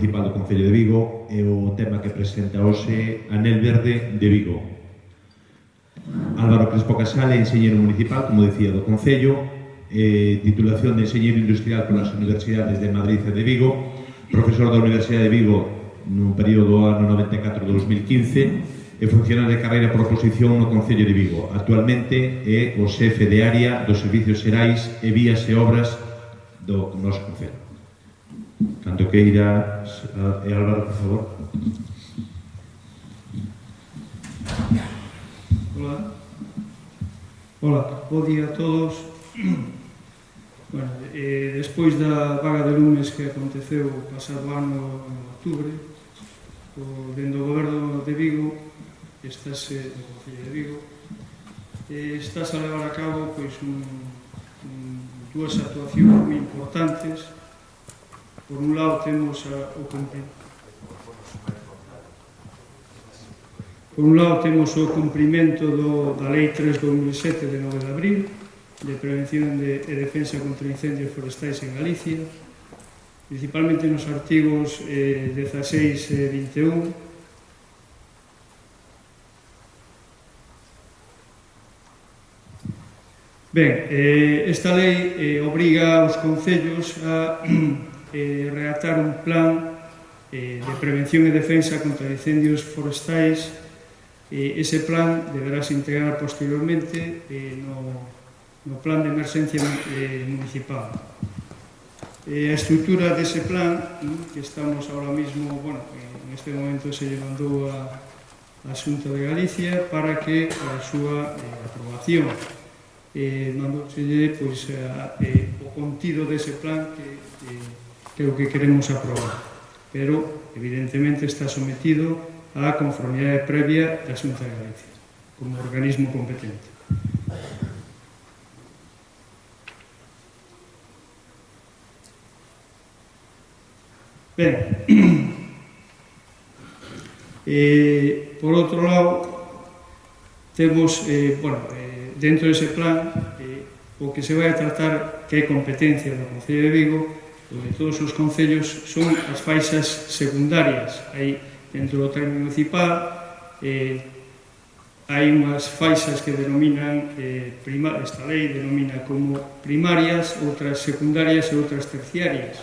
municipal do Concello de Vigo e o tema que presenta hoxe Anel Verde de Vigo. Álvaro Crespo Casal é enxeñeiro municipal, como decía, do Concello, titulación de enxeñeiro industrial polas Universidades de Madrid e de Vigo, profesor da Universidade de Vigo no período ano 94-2015 e funcionario de carreira por oposición no Concello de Vigo. Actualmente é o xefe de área dos servicios xerais e vías e obras do noso Concello. Tanto que irá Álvaro, por favor. Hola, bo día a todos. Bueno, despois da vaga de lumes que aconteceu o pasado ano en outubro, dentro do Goberno de Vigo, do Concello de Vigo, estás a levar a cabo dúas actuacións moi importantes. Por un lado temos o cumprimento da Lei 3/2007 de 9 de abril de prevención e defensa contra incendios forestais en Galicia, principalmente nos artigos 16 e 21. Ben, esta lei obriga aos concellos a redactar un plan de prevención e defensa contra incendios forestais. Ese plan deberás integrar posteriormente no plan de emerxencia municipal. A estrutura dese plan, que estamos ahora mismo, bueno, en este momento se lle mandou a Xunta de Galicia para que a súa aprobación mandóuselle o contido dese plan que é o que queremos aprobar, pero evidentemente está sometido á conformidade previa da Xunta de Galicia como organismo competente. Ben, por outro lado, temos, dentro dese plan, o que se vai a tratar, que é competencia do Concello de Vigo, de todos os concellos, son as faixas secundarias. Aí, dentro do termo municipal, hai unhas faixas que denominan, esta lei denomina como primarias, outras secundarias e outras terciarias.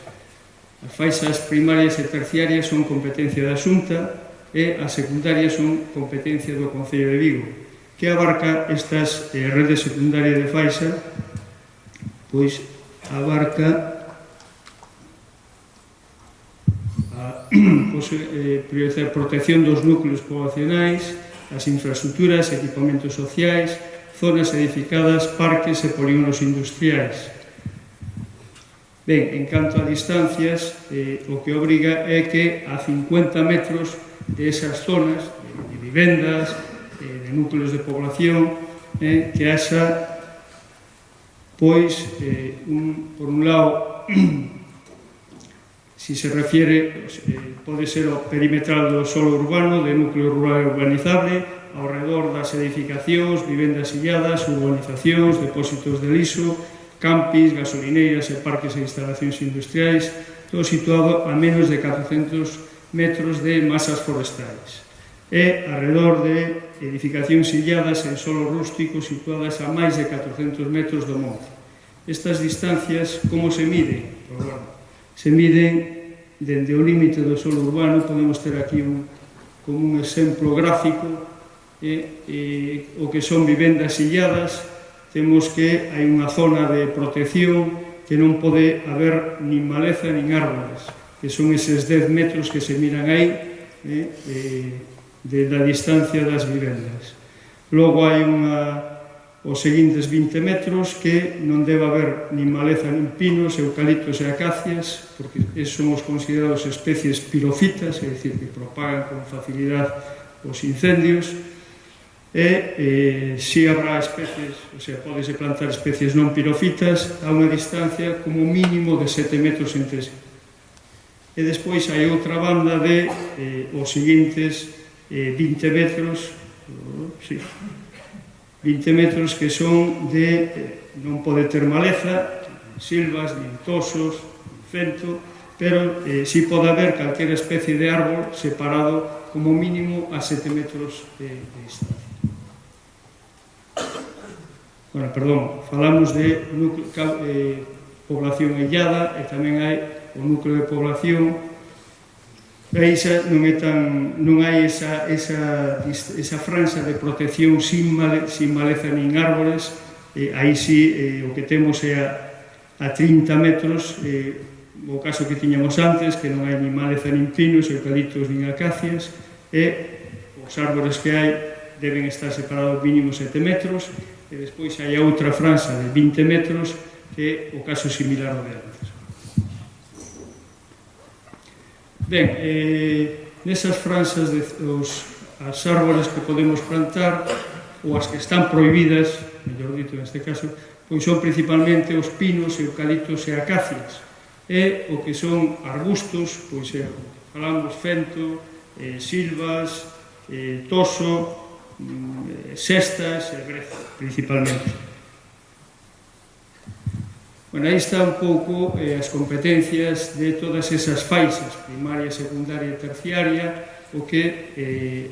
As faixas primarias e terciarias son competencia da Xunta e as secundarias son competencia do Concello de Vigo, que abarca estas redes secundarias de faixa, pois abarca priorizar protección dos núcleos poblacionais, as infraestructuras, equipamentos sociais, zonas edificadas, parques e polígonos industriais. Ben, en canto a distancias, o que obriga é que a 50 metros de esas zonas, de vivendas, de núcleos de población, que haxa, pois, por un lado, si se refiere, pode ser o perimetral do solo urbano, de núcleo rural urbanizable, ao redor das edificacións, vivendas illadas, urbanizacións, depósitos de lixo, campis, gasolineiras e parques e instalacións industriais, todo situado a menos de 400 metros de masas forestais. E arredor de edificacións illadas en solo rústico situadas a máis de 400 metros do monte. Estas distancias, como se miden? Pois, bueno, se miden dende o límite do solo urbano. Podemos ter aquí como un exemplo gráfico o que son vivendas illadas. Temos que hai unha zona de protección que non pode haber nin maleza nin árboles, que son eses 10 metros que se miran aí da distancia das vivendas. Logo hai os seguintes 20 metros que non debe haber nin maleza nin pinos, eucaliptos e acacias, porque son os considerados especies pirofitas, é dicir, que propagan con facilidade os incendios. Si habrá especies, o sea, podese plantar especies non pirofitas a unha distancia como mínimo de 7 metros entre sí. E despois hai outra banda de os seguintes 20 metros, 20 metros que son de non pode ter maleza, silvas, nin tosos, nin fento, pero sí pode haber calquera especie de árbol separado como mínimo a 7 metros de distancia. Bueno, perdón, falamos de población illada e tamén hai o núcleo de población, non hai esa franxa de protección sin maleza nin árbores. Aí sí o que temos é a 30 metros, o caso que tiñamos antes, que non hai ni maleza nin pinos, eucaliptos nin acacias, e os árbores que hai deben estar separados mínimo 7 metros, e despois hai outra franxa de 20 metros, que é o caso similar ao de antes. Ben, nesas franxas as árbores que podemos plantar, ou as que están prohibidas, mellor dito neste caso, pois son principalmente os pinos, eucaliptos e acacias. E o que son arbustos, pois falamos fento, silvas, toso, sestas e brezo, principalmente. Bueno, aí está un pouco as competencias de todas esas faixas, primaria, secundaria e terciaria, o que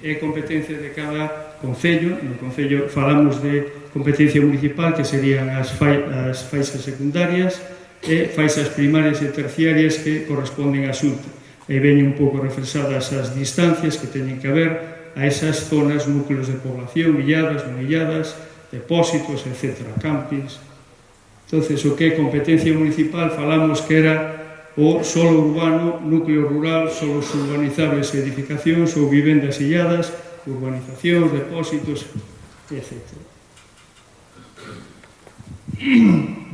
é competencia de cada concello. No concello falamos de competencia municipal, que serían as faixas secundarias, e faixas primarias e terciarias que corresponden á Xunta. Aí veñen un pouco reflexadas as distancias que teñen que haber a esas zonas, núcleos de población, illadas, non illadas, depósitos, etc., campings. Entonces, o que é competencia municipal, falamos que era o solo urbano, núcleo rural, solos urbanizables e edificacións ou vivendas illadas, urbanizacións, depósitos, etc.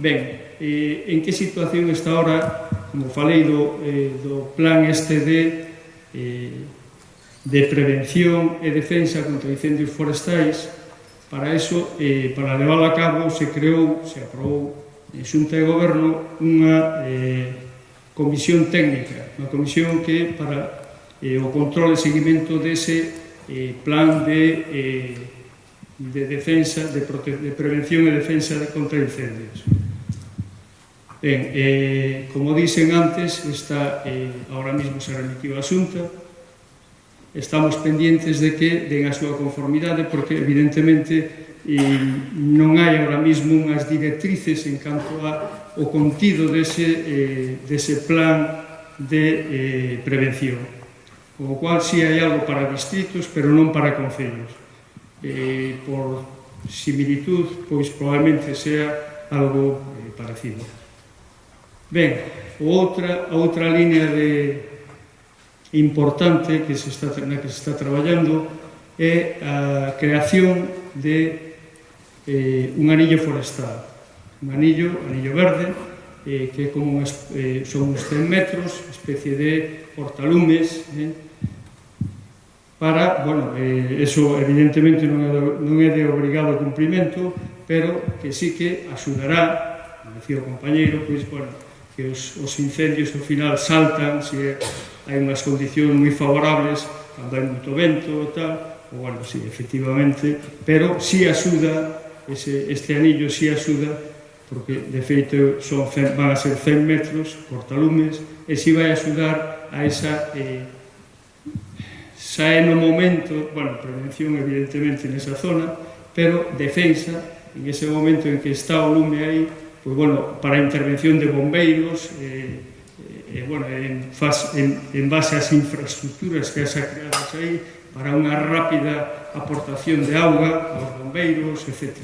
Ben, en que situación está ahora, como falei do plan este de prevención e defensa contra incendios forestais? Para eso, para leválo a cabo, se aprobou en Xunta de Goberno unha comisión técnica, unha comisión que para o control e seguimento dese plan de defensa, de prevención e defensa contra incendios. Ben, como dixen antes, ahora mismo se remitiu a Xunta. Estamos pendientes de que den a súa conformidade, porque evidentemente non hai ahora mismo unhas directrices en canto ao contido dese plan de prevención, con o cual si hai algo para distritos, pero non para concellos. Por similitud, pois probablemente sea algo parecido. Ben, a outra línea importante na que se está traballando é a creación de un anillo forestal, un anillo verde, que son uns 100 metros, especie de portalumes, para, bueno, eso evidentemente non é de obrigado cumprimento, pero que sí que axudará, como decía o compañeiro, pois, bueno, que os incendios ao final saltan se hai unhas condicións moi favorables, cando hai moito vento e tal, ou, bueno, sí, efectivamente, pero sí axuda. Este anillo sí axuda, porque de feito van a ser 100 metros, portalumes, e sí vai axudar a esa xa é no momento, bueno, prevención evidentemente nesa zona, pero defensa en ese momento en que está o lume aí, pois, bueno, para a intervención de bombeiros, bueno, en base ás infraestructuras que xa creadas aí, para unha rápida aportación de auga aos bombeiros, etc.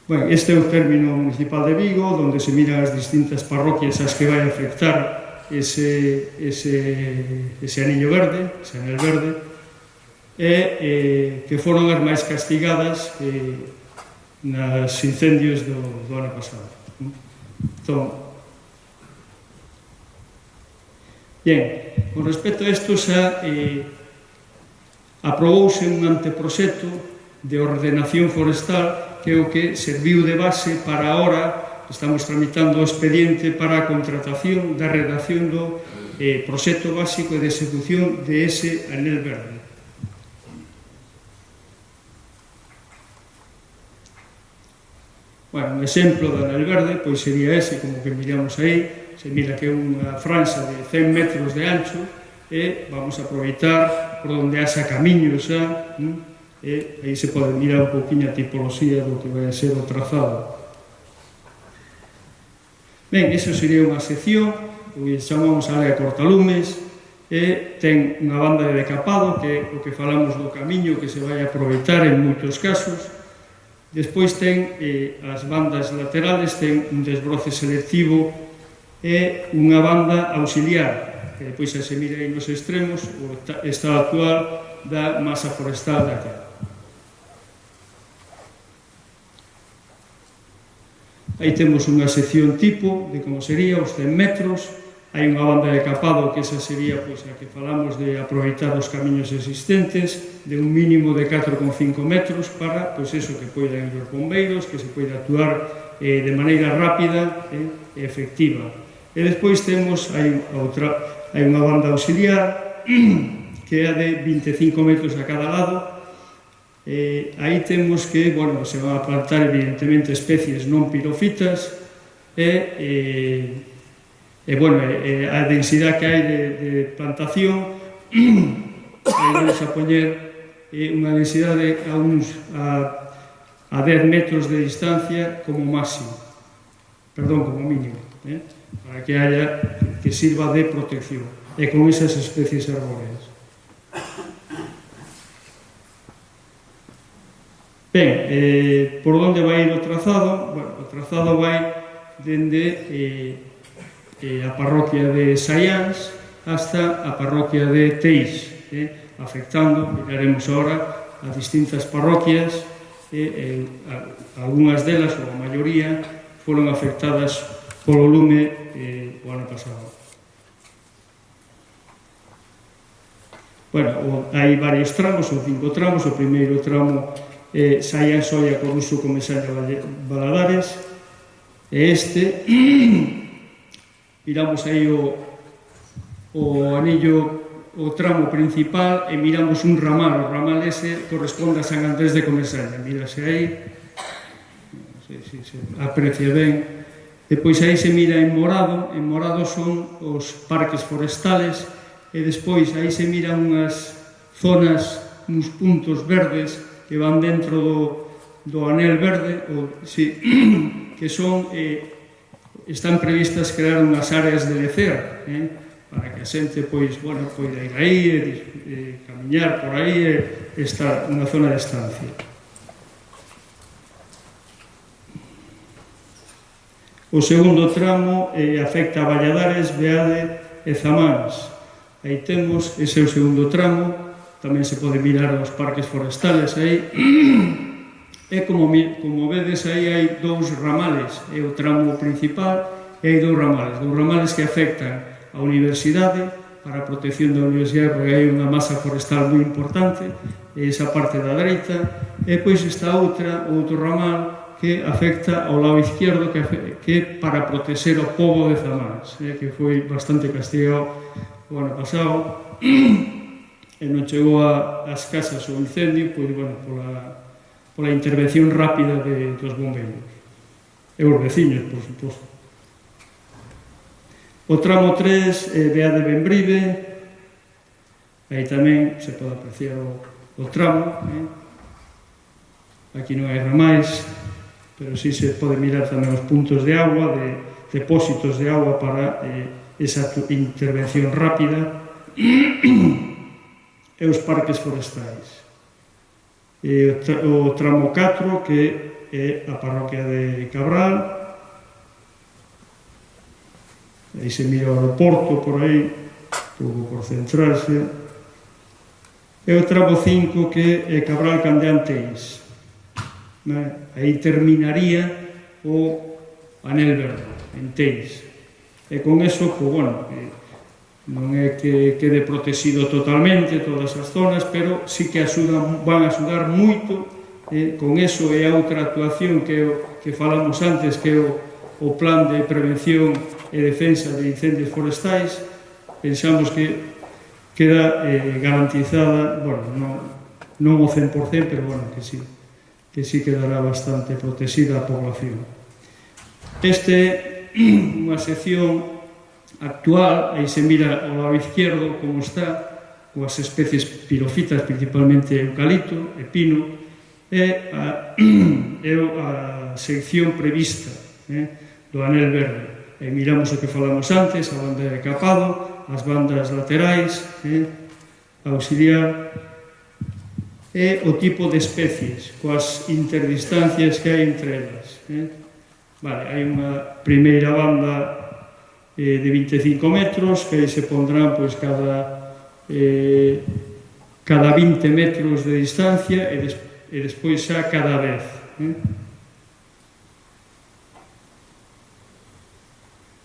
Bueno, este é o término municipal de Vigo, onde se miran as distintas parroquias ás que vai afectar ese anillo verde, ese anel verde, e que foron as máis castigadas nos incendios do ano pasado. Entón, bien, con respecto a isto xa aprobouse un anteproxecto de ordenación forestal, que é o que serviu de base para ahora, estamos tramitando o expediente para a contratación da redacción do proxecto básico de execución de ese anel verde. Bueno, un exemplo do anel verde pois sería ese, como que miramos aí, se mira que é unha franxa de 100 metros de ancho, e vamos a aproveitar por onde haxa camiño xa, e aí se pode mirar un poquinho a tipoloxía do que vai a ser o trazado. Ben, iso sería unha sección que chamamos área cortalumes, e ten unha banda de decapado, que é o que falamos do camiño que se vai aproveitar en moitos casos. Despois ten as bandas laterales, ten un desbroce selectivo e unha banda auxiliar, que depois se mira aí nos extremos o estado actual da masa forestal daquela. Aí temos unha sección tipo de como sería os 100 metros. Hai unha banda de capado que esa sería pois, a que falamos de aproveitar os camiños existentes, de un mínimo de 4,5 metros para pois, eso que poidan ir os bombeiros, que se poida actuar de maneira rápida e efectiva. E despois temos, hai unha banda auxiliar que é de 25 metros a cada lado. Aí temos que, bueno, se van a plantar evidentemente especies non pirofitas e bueno, a densidade que hai de plantación aí vamos a poñer unha densidade a 10 metros de distancia como máximo, perdón, como mínimo, para que haya, que sirva de protección, e con esas especies arbóreas. Ben, por onde vai ir o trazado? Bueno, o trazado vai dende a parroquia de Saiáns hasta a parroquia de Teix, afectando, miraremos ahora, a distintas parroquias, algunhas delas, ou a maioría, foron afectadas polo lume o ano pasado. Bueno, hai varios tramos, ou 5 tramos. O primeiro tramo é Saiáns, Oia, Coruso, Comesaña, Valadares, e este miramos aí o anillo, o tramo principal, e miramos un ramal. O ramal ese corresponde a San Andrés de Comesaña, mírase aí, non sei se se aprecia ben. Depois aí se mira en morado son os parques forestales, e despois aí se miran unhas zonas, uns puntos verdes que van dentro do anel verde, que son están previstas crear unhas áreas de lecer, para que a xente pois, bueno, poida ir aí, camiñar por aí e estar unha zona de estancia. O segundo tramo afecta a Valladares, Beade e Zamáns. Aí temos, ese é o segundo tramo, tamén se pode mirar os parques forestales aí. E como vedes, aí hai dous ramales, é o tramo principal, e hai dous ramales que afectan a universidade, para a protección da universidade, porque hai unha masa forestal moi importante, esa parte da dereita, e depois está outro ramal que afecta ao lado izquierdo, que é para proteger o pobo de Zamáns, que foi bastante castigado o ano pasado, e non chegou ás casas o incendio, pois, bueno, pola intervención rápida dos bombeiros e os veciños, por suposto. O tramo 3 é Beade Bembrive, aí tamén se pode apreciar o tramo, aquí non hai ramais, pero sí se pode mirar tamén os puntos de agua, de depósitos de agua para esa intervención rápida, e os parques forestais. O tramo 4, que é a parroquia de Cabral, aí se mira o aeroporto por aí, pouco por centrarse, e o tramo 5, que é Cabral, Candeán, Teix. Aí terminaría o anel verde, en Teix. E con eso, pues, bueno, non é que quede protegido totalmente todas as zonas, pero sí que van a axudar moito con eso. E a outra actuación que falamos antes, que é o plan de prevención e defensa de incendios forestais, pensamos que queda garantizada, bueno, non o 100%, pero bueno, que sí quedará bastante protegida a población. Este é unha sección actual, aí se mira ao lado izquierdo como está, coas especies pirofitas, principalmente eucalipto e pino, é a sección prevista do anel verde. E miramos o que falamos antes, a banda de capado, as bandas laterais, auxiliar, e o tipo de especies, coas interdistancias que hai entre elas. Vale, hai unha primeira banda de 25 metros, que aí se pondrán pois, cada 20 metros de distancia e despois xa cada 10.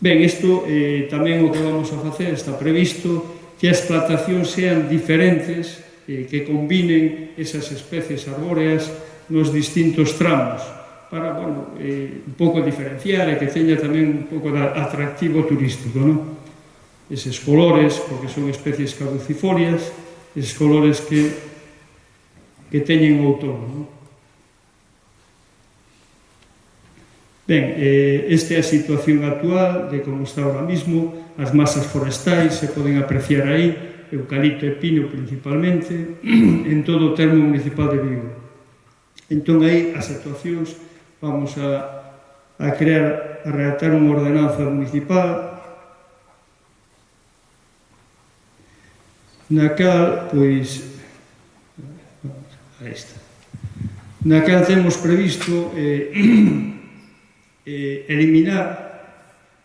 Ben, isto tamén o que vamos a facer está previsto que as plantacións sean diferentes, que combinen esas especies arbóreas nos distintos tramos para, bueno, un pouco diferenciar e que teña tamén un pouco de atractivo turístico, non? Eses colores, porque son especies caducifolias, eses colores que teñen o outono, non? Ben, esta é a situación actual de como está ahora mismo, as masas forestais se poden apreciar aí, eucalipto e pino principalmente, en todo o termo municipal de Vigo. Entón aí as actuacións vamos a redactar unha ordenanza municipal na cal, pois, na cal temos previsto eliminar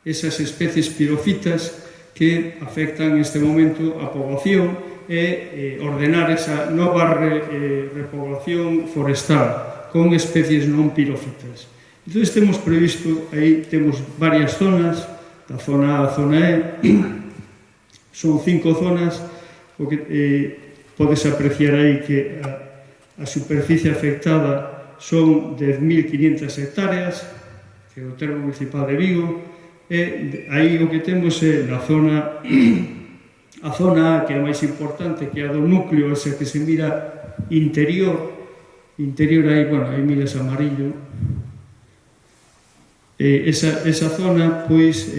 esas especies pirofitas que afectan neste momento a poboación e ordenar esa nova repoblación forestal con especies non pirófitas. Entón, temos previsto, aí temos varias zonas, da zona A a zona E, son 5 zonas, o que podes apreciar aí que a superficie afectada son 10.500 hectáreas, que é o termo municipal de Vigo, e aí o que temos é a zona A, que é a máis importante, que é a do núcleo, esa que se mira interior aí, bueno, aí miras amarillo, esa zona, pois,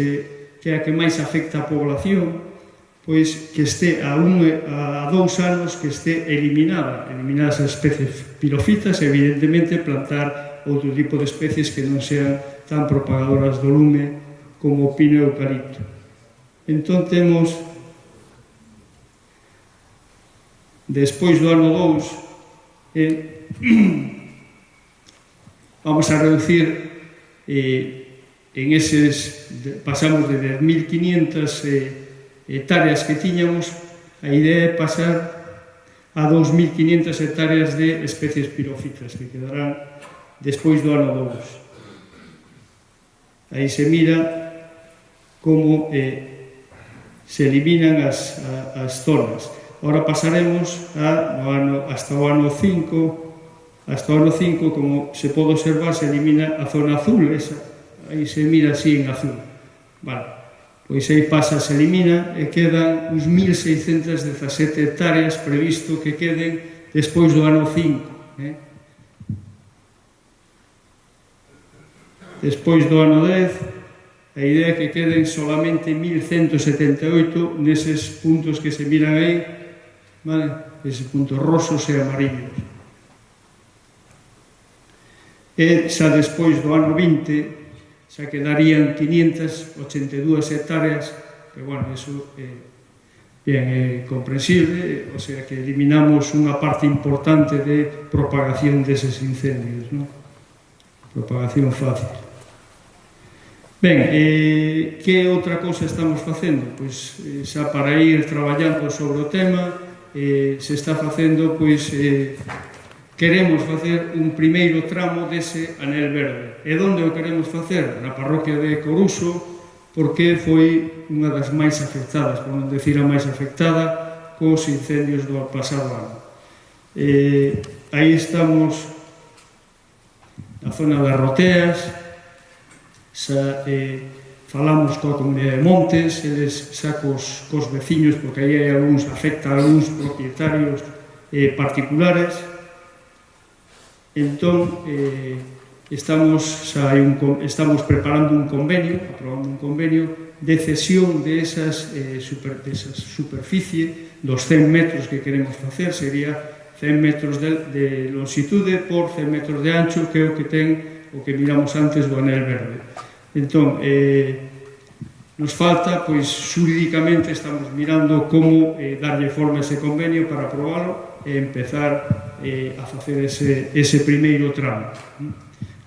que é a que máis afecta a población, pois, que este a 2 anos que este eliminadas as especies pirofitas, evidentemente plantar outro tipo de especies que non sean tan propagadoras do lume como o pino e o eucalipto. Entón, temos, despois do ano 2, vamos a reducir en eses, pasamos de 10.500 hectáreas que tiñamos, a idea é pasar a 2.500 hectáreas de especies pirofitas que quedarán despois do ano 2. Aí se mira como se eliminan as zonas. Ahora pasaremos hasta o ano 5. Hasta o ano 5, como se pode observar, se elimina a zona azul, aí se mira así en azul. Vale, pois aí pasa, se elimina e quedan uns 1.617 hectáreas previsto que queden despois do ano 5. Despois do ano 10, a idea é que queden solamente 1.178 neses puntos que se miran aí, vale? Eses puntos rosos e amarillos. E xa despois do ano 20 xa quedarían 582 hectáreas, que, bueno, eso é comprensible, o sea que eliminamos unha parte importante de propagación deses incendios, non? Propagación fácil. Ben, que outra cousa estamos facendo? Pois xa para ir traballando sobre o tema, se está facendo, pois, queremos facer un primeiro tramo dese anel verde. E onde o queremos facer? Na parroquia de Coruso, porque foi unha das máis afectadas, por non decir a máis afectada, cos incendios do pasado ano. Aí estamos na zona das Roteas, falamos coa comunidade de Montes, eles xa cos veciños, porque aí hai algúns, afecta a algúns propietarios particulares. Entón, estamos preparando un convenio, aprobando un convenio de cesión de esa superficie dos 100 metros que queremos facer, sería 100 metros de longitude por 100 metros de ancho, que é o que ten o que miramos antes do anel verde. Entón, nos falta, pois, xurídicamente estamos mirando como darlle forma a ese convenio para aprobalo e empezar a facer ese primeiro tramo.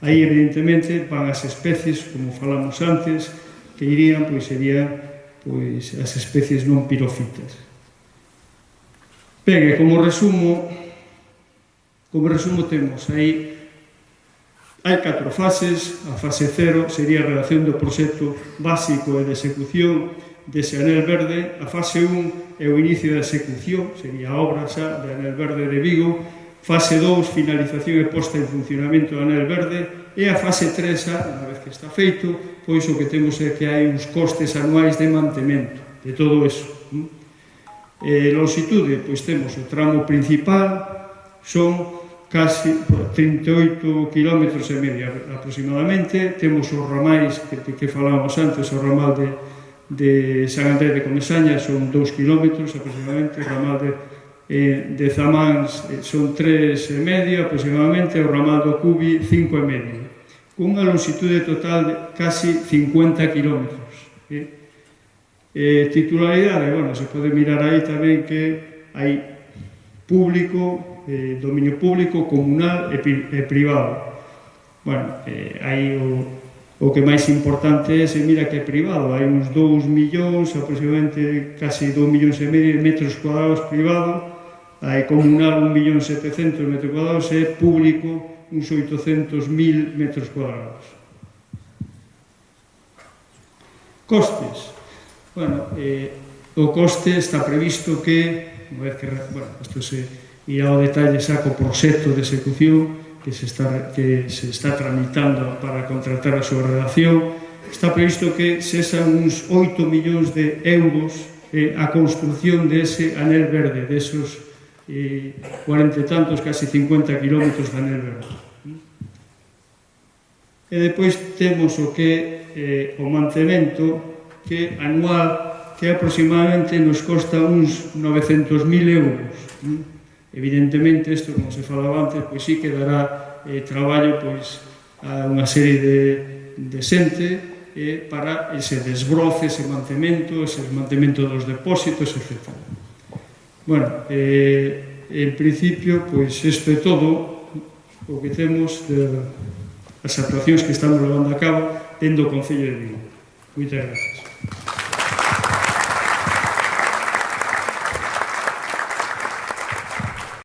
Aí, evidentemente, van as especies, como falamos antes, que irían, pois, serían as especies non pirofitas. Ben, como resumo temos aí hai 4 fases. A fase 0 sería a redacción do proxecto básico e de execución dese anel verde. A fase 1 é o inicio da execución, sería a obra xa de anel verde de Vigo. Fase 2, finalización e posta en funcionamento do anel verde. E a fase 3, unha vez que está feito, pois o que temos é que hai uns costes anuais de mantemento de todo eso. Longitude, pois temos o tramo principal, son casi 38 km e medio aproximadamente. Temos os ramais que falábamos antes, o ramal de San Andrés de Comesaña son 2 km aproximadamente, o ramal de Zamáns son 3,5 aproximadamente, o ramal do Cubi 5,5, cunha longitude total de casi 50 km. Titularidade, bueno, se pode mirar aí tamén que hai público, dominio público, comunal e privado. Bueno, aí o que máis importante é, se mira que é privado, hai uns 2 millóns, aproximadamente casi 2,5 millóns de metros cuadrados privado, hai comunal 1.700.000 metros cuadrados e público uns 800.000 metros cuadrados. Costes. Bueno, o coste está previsto que, unha vez que, bueno, isto se irá ao detalle xa co proxecto de execución que se está tramitando para contratar a súa redacción, está previsto que sexan uns 8 millóns de euros a construción dese anel verde, desos 40 e tantos, casi 50 kilómetros de anel verde. E depois temos o que é o mantemento, que anual, que aproximadamente nos costa uns 900.000 euros. Evidentemente, isto, como se falaba antes, pois sí que dará traballo a unha serie de xente para ese desbroce, ese mantemento dos depósitos, etc. Bueno, en principio, pois isto é todo o que temos das actuacións que estamos levando a cabo dentro do Concello de Vigo. Moitas gracias.